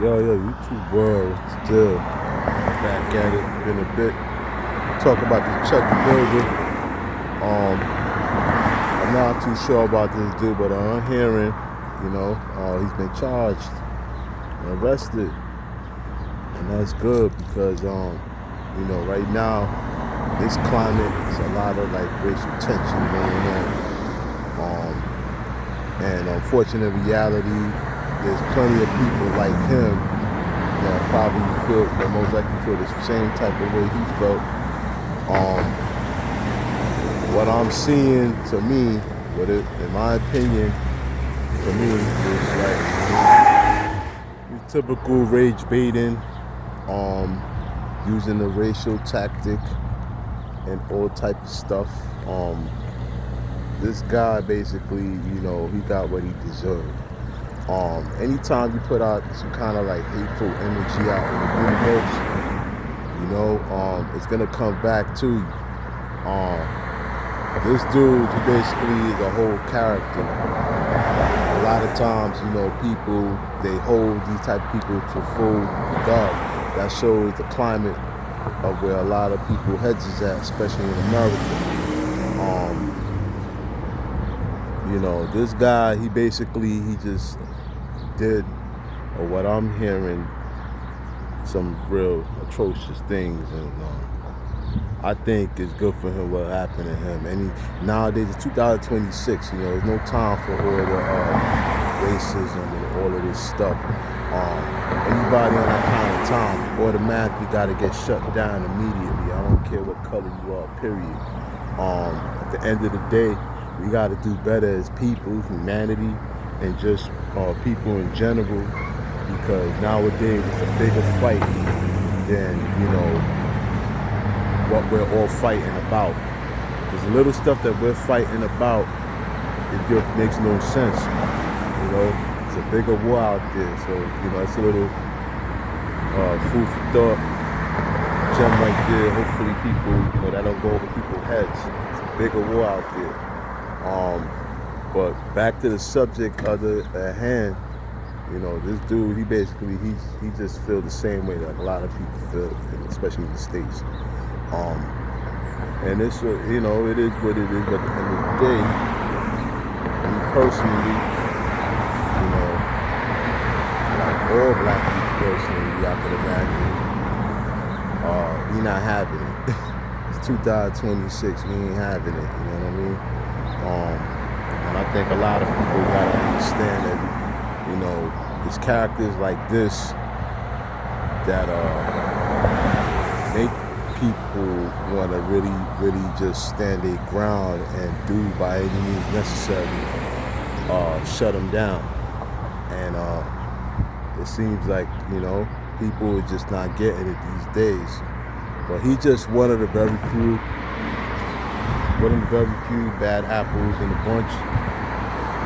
Yo, YouTube world, still back at it. Been a bit. Talk about the Chud the Builder. I'm not too sure about this dude, but I'm hearing, he's been charged and arrested, and that's good because, right now, this climate is a lot of like racial tension going on. And unfortunate reality, there's plenty of people like him that most likely feel the same type of way he felt. What I'm seeing, to me, in my opinion, for me, is like typical rage baiting, using the racial tactic and all type of stuff. This guy basically, he got what he deserved. Anytime you put out some kind of like hateful energy out in the universe, it's gonna come back to you. This dude, he basically is a whole character. A lot of times, people, they hold these type of people to full regard. That shows the climate of where a lot of people heads is at, especially in America. This guy, he just did, or what I'm hearing, some real atrocious things, and I think it's good for him what happened to him. And nowadays, it's 2026. There's no time for all the racism and all of this stuff. Anybody on that kind of time automatically got to get shut down immediately. I don't care what color you are. Period. At the end of the day, we got to do better as people, humanity, and just people in general, because nowadays it's a bigger fight than, what we're all fighting about. There's a little stuff that we're fighting about, it just makes no sense. It's a bigger war out there, so, it's a little food for thought, gem right there. Hopefully people, that don't go over people's heads. It's a bigger war out there. But back to the subject at hand, this dude, he just feel the same way that a lot of people feel, especially in the States. And it's, it is what it is, but at the end of the day, me personally, like all black people personally, I can imagine, we not having it. It's 2026, we ain't having it, you know what I mean? And I think a lot of people gotta understand that, it's characters like this that make people want to really just stand their ground and do by any means necessary, shut them down. And it seems like, people are just not getting it these days. But he just one of the very few bad apples in the bunch.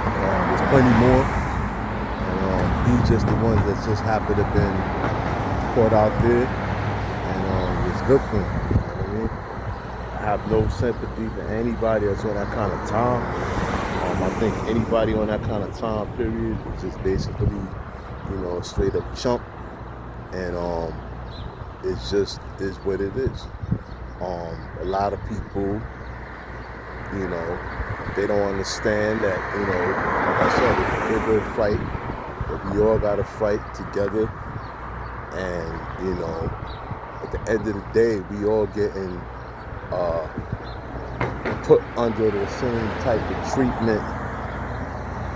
There's plenty more, and he's just the one that just happened to have been caught out there, and it's good for him. You know what I mean? I have no sympathy for anybody that's on that kind of time. I think anybody on that kind of time period is just basically, straight up chump, and it's just is what it is. A lot of people, they don't understand that, like I said, it's a bigger fight, that we all gotta fight together. And, at the end of the day, we all getting put under the same type of treatment,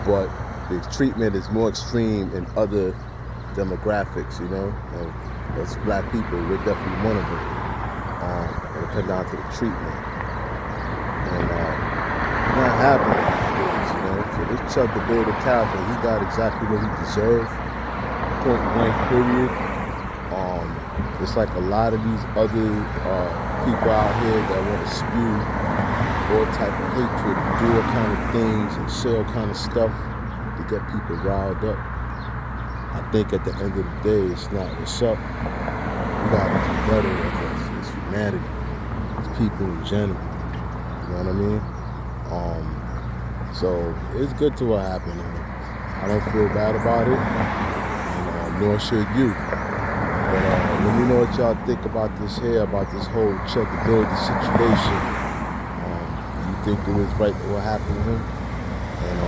but the treatment is more extreme in other demographics, and that's black people. We're definitely one of them. When it comes down to the treatment. And not happening. So this Chud the Builder character, he got exactly what he deserved. Point blank period. It's like a lot of these other people out here that want to spew all type of hatred, do all kind of things, and say all kind of stuff to get people riled up. I think at the end of the day, it's not what's up. We gotta do better with this. It's humanity. It's people in general. You know what I mean? So it's good to what happened. I don't feel bad about it. And nor should you. But let me know what y'all think about this here, about this whole Chud the Builder situation. You think it was right what happened to him? And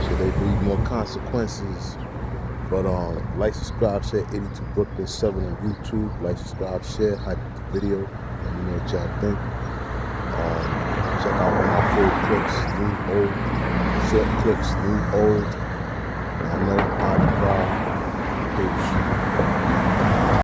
should they be more consequences? But like, subscribe, share. 82 Brooklyn 7 on YouTube. Like, subscribe, share, hype the video. Let me know what y'all think. Check out all my full clips, new, old, short clips, new, old. I know how to Peace.